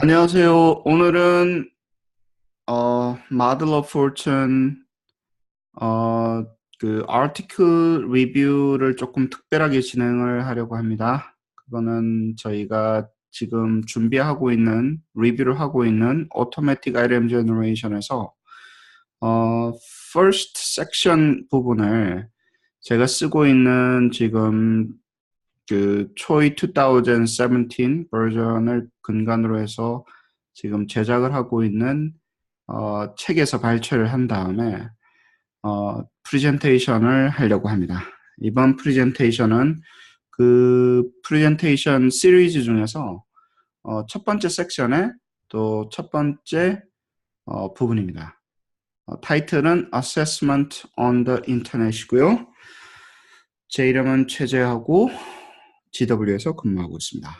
안녕하세요. 오늘은 Model of Fortune 어, 그 아티클 리뷰를 조금 특별하게 진행을 하려고 합니다. 그거는 저희가 지금 준비하고 있는 리뷰를 하고 있는 Automatic Item Generation에서 First Section 부분을 제가 쓰고 있는 지금 그 초이 2017 버전을 근간으로 해서 지금 제작을 하고 있는 책에서 발췌를 한 다음에 프레젠테이션을 하려고 합니다. 이번 프레젠테이션은 그 프레젠테이션 시리즈 중에서 첫 번째 섹션의 또 첫 번째 부분입니다. 타이틀은 Assessment on the Internet이고요. 제 이름은 최재하고 GW에서 근무하고 있습니다.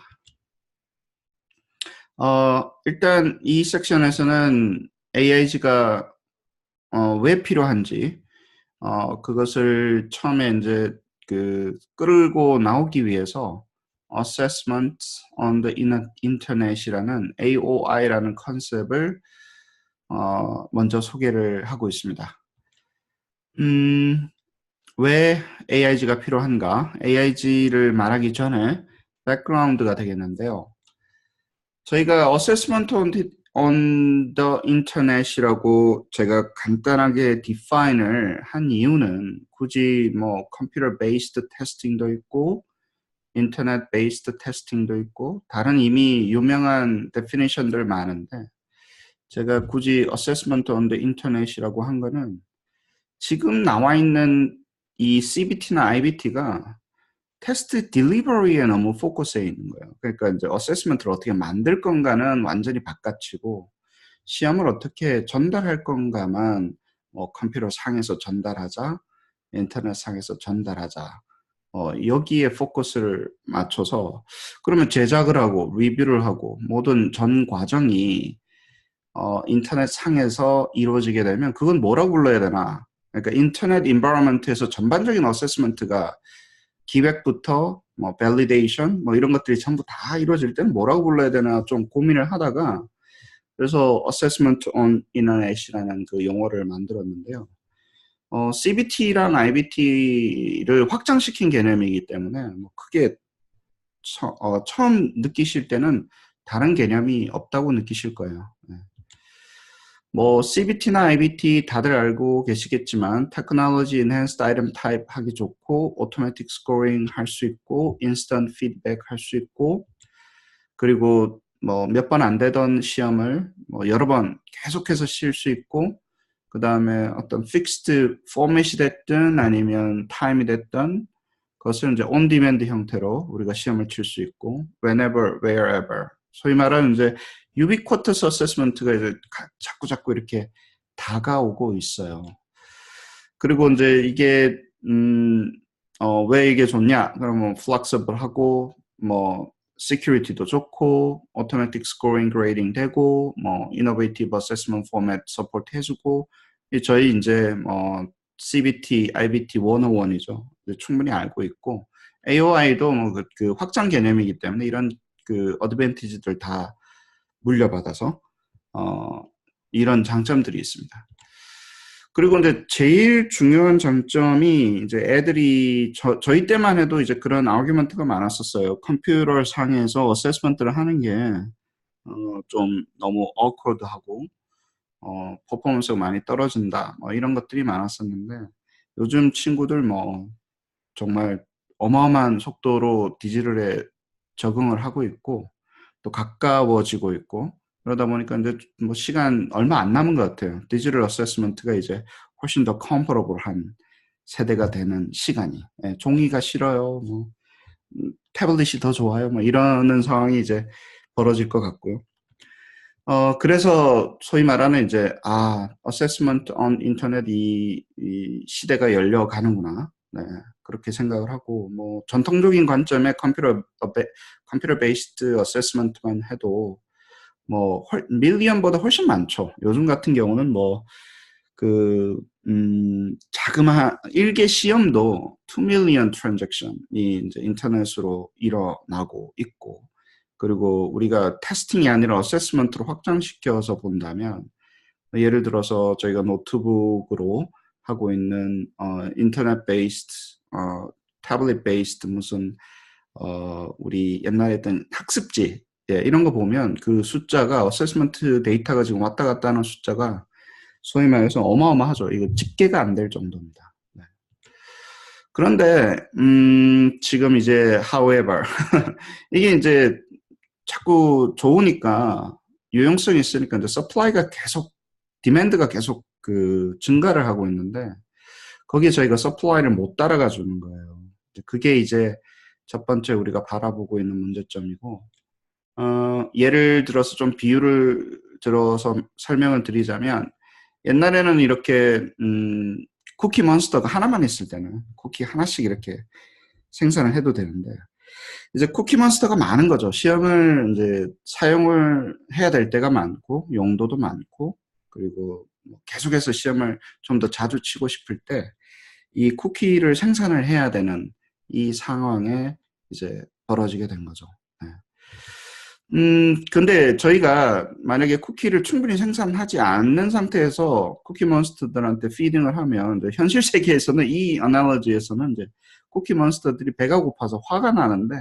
일단 이 섹션에서는 AIG가 왜 필요한지 그것을 처음에 이제 그 끌고 나오기 위해서 Assessment on the Internet이라는 AOI라는 컨셉을 먼저 소개를 하고 있습니다. 왜 AIG가 필요한가? AIG를 말하기 전에 백그라운드가 되겠는데요. 저희가 Assessment on the Internet이라고 제가 간단하게 define을 한 이유는 굳이 뭐 Computer Based Testing도 있고 Internet Based Testing도 있고 다른 이미 유명한 definition들 많은데 제가 굳이 Assessment on the Internet이라고 한 거는 지금 나와 있는 이 CBT나 IBT가 테스트 딜리버리에 너무 포커스해 있는 거예요. 그러니까 이제 어세스먼트를 어떻게 만들 건가는 완전히 바깥이고 시험을 어떻게 전달할 건가만 컴퓨터 상에서 전달하자, 인터넷 상에서 전달하자. 여기에 포커스를 맞춰서 그러면 제작을 하고 리뷰를 하고 모든 전 과정이 인터넷 상에서 이루어지게 되면 그건 뭐라고 불러야 되나? 그러니까 인터넷 인바이러먼트에서 전반적인 어세스먼트가 기획부터 뭐 밸리데이션 뭐 이런 것들이 전부 다 이루어질 때는 뭐라고 불러야 되나 좀 고민을 하다가 그래서 Assessment on Internet이라는 그 용어를 만들었는데요. CBT랑 IBT를 확장시킨 개념이기 때문에 뭐 크게 처음 느끼실 때는 다른 개념이 없다고 느끼실 거예요. 네. 뭐 CBT나 IBT 다들 알고 계시겠지만 Technology Enhanced Item Type 하기 좋고 Automatic Scoring 할 수 있고 Instant Feedback 할 수 있고 그리고 뭐 몇 번 안 되던 시험을 뭐 여러 번 계속해서 쉴 수 있고 그 다음에 어떤 Fixed 포맷이 됐든 아니면 타임이 됐든 그것을 이제 On Demand 형태로 우리가 시험을 칠 수 있고 Whenever, Wherever 소위 말하는 이제 Ubiquitous Assessment가 이제 자꾸 이렇게 다가오고 있어요. 그리고 이제 이게 왜 이게 좋냐? 그러면 flexible하고 뭐 security도 좋고 automatic scoring grading 되고 뭐 innovative assessment format support 해주고 저희 이제 CBT, IBT 101이죠. 충분히 알고 있고 AOI도 뭐 그 확장 개념이기 때문에 이런 그 어드밴티지들 다 물려받아서 이런 장점들이 있습니다. 그리고 이제 제일 중요한 장점이 이제 애들이 저희 때만 해도 이제 그런 아규먼트가 많았었어요. 컴퓨터 상에서 어세스먼트를 하는 게 좀 너무 awkward하고 퍼포먼스가 많이 떨어진다. 뭐 이런 것들이 많았었는데 요즘 친구들 뭐 정말 어마어마한 속도로 디지털에 적응을 하고 있고 또 가까워지고 있고 그러다 보니까 이제 뭐 시간 얼마 안 남은 것 같아요. 디지털 어세스먼트가 이제 훨씬 더 컴포러블한 세대가 되는 시간이. 예, 종이가 싫어요. 뭐 태블릿이 더 좋아요. 뭐 이러는 상황이 이제 벌어질 것 같고요. 그래서 소위 말하는 이제 어세스먼트 on 인터넷 이 시대가 열려가는구나. 네, 그렇게 생각을 하고 뭐 전통적인 관점의 컴퓨터 베이스드 어세스먼트만 해도 뭐 밀리언보다 훨씬 많죠. 요즘 같은 경우는 뭐 그 자그마한 일개 시험도 2 million 트랜잭션이 이제 인터넷으로 일어나고 있고 그리고 우리가 테스팅이 아니라 어세스먼트로 확장시켜서 본다면 예를 들어서 저희가 노트북으로 하고 있는 인터넷 베이스드 태블릿 베이스드 무슨 우리 옛날에 했던 학습지 이런 거 보면 그 숫자가 어세스먼트 데이터가 지금 왔다 갔다 하는 숫자가 소위 말해서 어마어마하죠. 이거 집계가 안 될 정도입니다. 네. 그런데 지금 이제 however 이게 이제 자꾸 좋으니까 유용성이 있으니까 이제 supply가 계속 demand가 계속 그 증가를 하고 있는데 거기에 저희가 supply를 못 따라가 주는 거예요. 그게 이제 첫 번째 우리가 바라보고 있는 문제점이고 예를 들어서 좀 비유를 들어서 설명을 드리자면 옛날에는 이렇게 쿠키 몬스터가 하나만 있을 때는 쿠키 하나씩 이렇게 생산을 해도 되는데 이제 쿠키 몬스터가 많은 거죠. 시험을 이제 사용을 해야 될 때가 많고 용도도 많고 그리고 계속해서 시험을 좀 더 자주 치고 싶을 때 이 쿠키를 생산을 해야 되는 이 상황에 이제 벌어지게 된 거죠. 네. 근데 저희가 만약에 쿠키를 충분히 생산하지 않는 상태에서 쿠키 몬스터들한테 피딩을 하면 현실 세계에서는 이 어널로지에서는 이제 쿠키 몬스터들이 배가 고파서 화가 나는데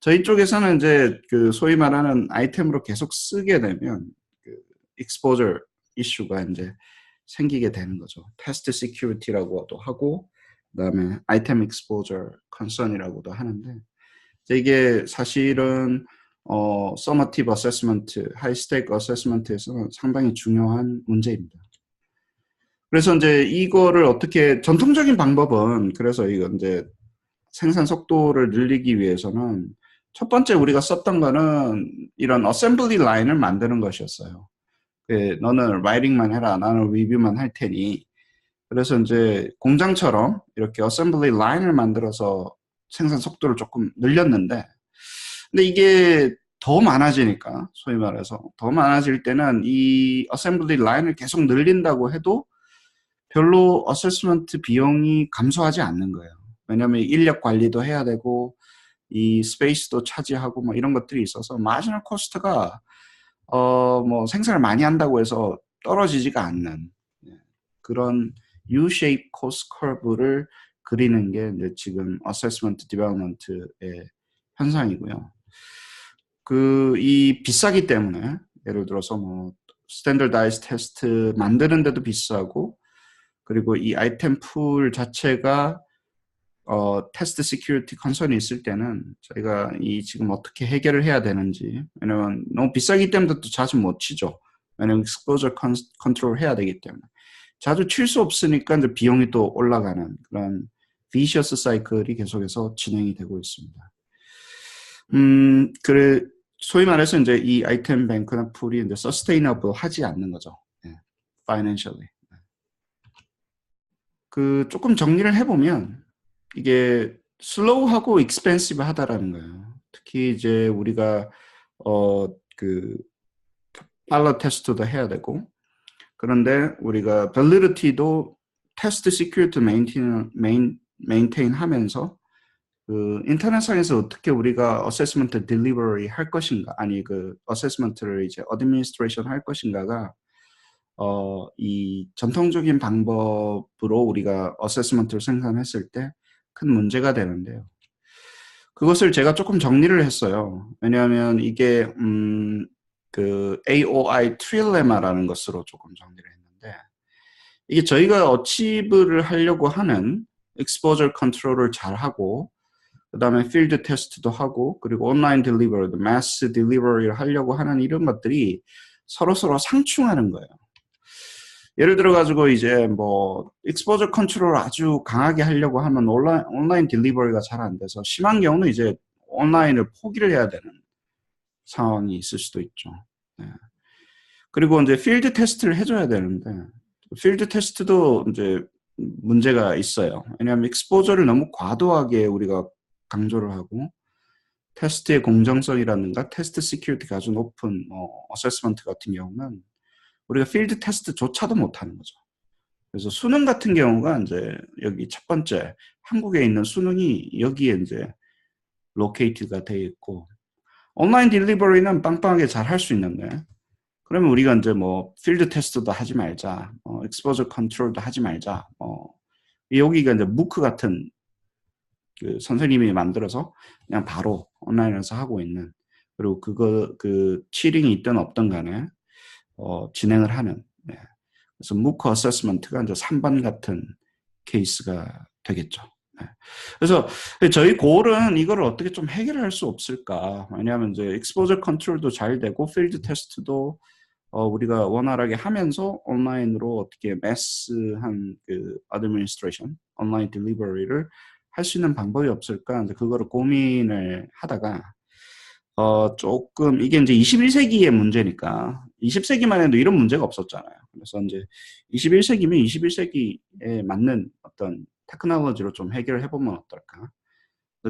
저희 쪽에서는 이제 그 소위 말하는 아이템으로 계속 쓰게 되면 그 exposure 이슈가 이제 생기게 되는 거죠. 테스트 시큐리티라고도 하고 그다음에 아이템 exposure concern이라고도 하는데 이게 사실은 summative assessment, high stake assessment에서는 상당히 중요한 문제입니다. 그래서 이제 이거를 어떻게 전통적인 방법은 그래서 이거 이제 생산 속도를 늘리기 위해서는 첫 번째 우리가 썼던 거는 이런 어셈블리 라인을 만드는 것이었어요. 너는 라이팅만 해라. 나는 리뷰만 할 테니. 그래서 이제 공장처럼 이렇게 어셈블리 라인을 만들어서 생산 속도를 조금 늘렸는데 근데 이게 더 많아지니까 소위 말해서 더 많아질 때는 이 어셈블리 라인을 계속 늘린다고 해도 별로 어세스먼트 비용이 감소하지 않는 거예요. 왜냐하면 인력 관리도 해야 되고 이 스페이스도 차지하고 뭐 이런 것들이 있어서 마지널 코스트가 뭐 생산을 많이 한다고 해서 떨어지지가 않는 그런 U-shape cost curve를 그리는 게 이제 지금 assessment development의 현상이고요. 이 비싸기 때문에 예를 들어서 뭐 standardized 테스트 만드는데도 비싸고 그리고 이 아이템 풀 자체가 테스트 시큐리티 컨선이 있을 때는 저희가 이 지금 어떻게 해결을 해야 되는지 왜냐면 너무 비싸기 때문에 또 자주 못 치죠. 왜냐면 exposure 컨트롤 해야 되기 때문에 자주 칠 수 없으니까 이제 비용이 또 올라가는 그런 vicious 사이클이 계속해서 진행이 되고 있습니다. 그래 소위 말해서 이제 이 아이템 뱅크나 풀이 이제 sustainable 하지 않는 거죠. 네, financially. 조금 정리를 해보면 이게 슬로우하고 익스펜시브 하다라는 거예요. 특히 이제 우리가 팔로 테스트도 해야 되고 그런데 우리가 밸리디티도 테스트 시큐리티 메인테인 하면서 인터넷상에서 어떻게 우리가 어세스먼트 딜리버리 할 것인가 아니 어세스먼트를 이제 어드미니스트레이션 할 것인가가 이 전통적인 방법으로 우리가 어세스먼트를 생산했을 때 큰 문제가 되는데요. 그것을 제가 조금 정리를 했어요. 왜냐하면 이게 AOI 트릴레마라는 것으로 조금 정리를 했는데 이게 저희가 어치브를 하려고 하는 exposure 컨트롤을 잘 하고 그 다음에 필드 테스트도 하고 그리고 온라인 딜리버리, 마스 딜리버리를 하려고 하는 이런 것들이 서로 상충하는 거예요. 예를 들어가지고 이제 뭐 exposure 컨트롤을 아주 강하게 하려고 하면 온라인 딜리버리가 잘 안 돼서 심한 경우는 이제 온라인을 포기를 해야 되는 상황이 있을 수도 있죠. 네. 그리고 이제 필드 테스트를 해줘야 되는데 필드 테스트도 이제 문제가 있어요. 왜냐하면 exposure를 너무 과도하게 우리가 강조를 하고 테스트의 공정성이라든가 테스트 시큐리티가 아주 높은 어세스먼트 같은 경우는 우리가 필드 테스트조차도 못하는 거죠. 그래서 수능 같은 경우가 이제 여기 첫 번째 한국에 있는 수능이 여기에 이제 로케이트가 되어 있고 온라인 딜리버리는 빵빵하게 잘 할 수 있는데, 그러면 우리가 이제 뭐 필드 테스트도 하지 말자, 익스포저 컨트롤도 하지 말자, 여기가 이제 무크 같은 그 선생님이 만들어서 그냥 바로 온라인에서 하고 있는, 그리고 그 치링이 있든 없든 간에 진행을 하는. 네. 그래서 무크 어세스먼트가 이제 3번 같은 케이스가 되겠죠. 네. 그래서 저희 골은 이거를 어떻게 좀 해결할 수 없을까? 왜냐하면 이제 익스포저 컨트롤도 잘 되고 필드 테스트도 우리가 원활하게 하면서 온라인으로 어떻게 매스한 그 어드미니스트레이션, 온라인 딜리버리를 할 수 있는 방법이 없을까? 이제 그거를 고민을 하다가 조금 이게 이제 21세기의 문제니까 20세기만 해도 이런 문제가 없었잖아요. 그래서 이제 21세기면 21세기에 맞는 어떤 테크놀로지로 좀 해결을 해보면 어떨까?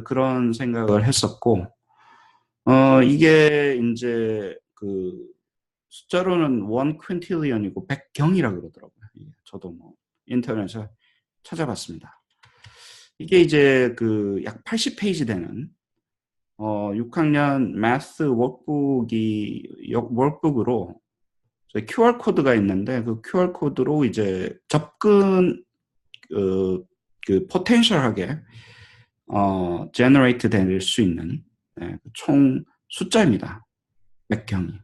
그런 생각을 했었고, 이게 이제 그 숫자로는 1 퀸틸리언이고 100경이라 그러더라고요. 저도 뭐 인터넷에서 찾아봤습니다. 이게 이제 그 약 80페이지 되는 6학년 매스 워크북으로 QR 코드가 있는데 그 QR 코드로 이제 접근 그 포텐셜하게 제너레이트 될 수 있는 총 숫자입니다. 100경이.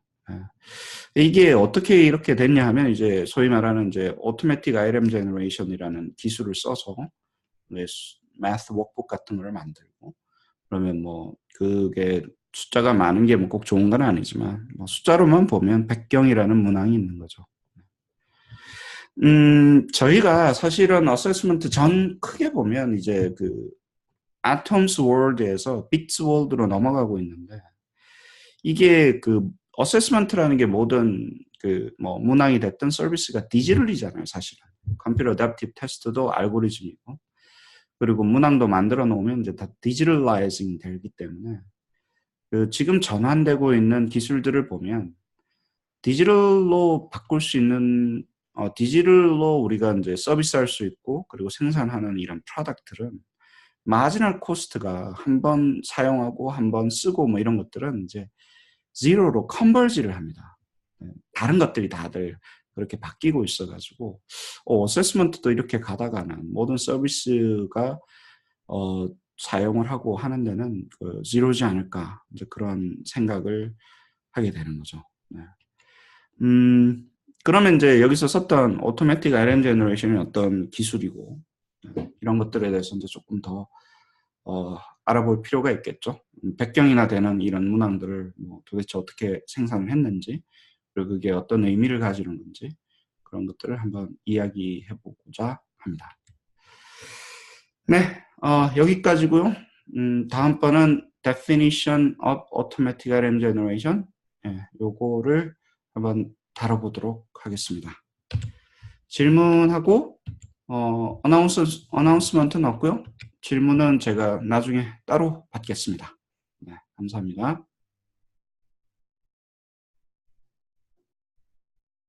이게 어떻게 이렇게 됐냐 하면 이제 소위 말하는 이제 automatic item generation이라는 기술을 써서 math workbook 같은 걸 만들고, 그러면 뭐 그게 숫자가 많은 게 뭐 꼭 좋은 건 아니지만 뭐 숫자로만 보면 100경이라는 문항이 있는 거죠. 저희가 사실은 어세스먼트 전 크게 보면 이제 그 atoms world에서 bits world로 넘어가고 있는데, 이게 그 어세스먼트라는 게 모든 그 뭐 문항이 됐든 서비스가 디지털이잖아요, 사실은. 컴퓨터 어댑티브 테스트도 알고리즘이고, 그리고 문항도 만들어 놓으면 이제 다 디지털라이징 되기 때문에 그 지금 전환되고 있는 기술들을 보면 디지털로 바꿀 수 있는 디지털로 우리가 이제 서비스할 수 있고, 그리고 생산하는 이런 프로덕트들은 마지널 코스트가 한 번 사용하고 한 번 쓰고 뭐 이런 것들은 이제 제로로 컨버지를 합니다. 다른 것들이 다들 그렇게 바뀌고 있어가지고 어세스먼트도 이렇게 가다가는 모든 서비스가 사용을 하고 하는 데는 제로지 않을까, 이제 그런 생각을 하게 되는 거죠. 네. 그러면 이제 여기서 썼던 오토매틱 RM 제너레이션이 어떤 기술이고 이런 것들에 대해서 이제 조금 더 알아볼 필요가 있겠죠. 100경이나 되는 이런 문항들을 뭐 도대체 어떻게 생산을 했는지, 그리고 그게 어떤 의미를 가지는 건지, 그런 것들을 한번 이야기해 보고자 합니다. 네, 여기까지고요. 다음번은 definition of automatic RM generation, 요거를 한번 다뤄보도록 하겠습니다. 질문하고 어나운스먼트는 없고요. 질문은 제가 나중에 따로 받겠습니다. 네, 감사합니다.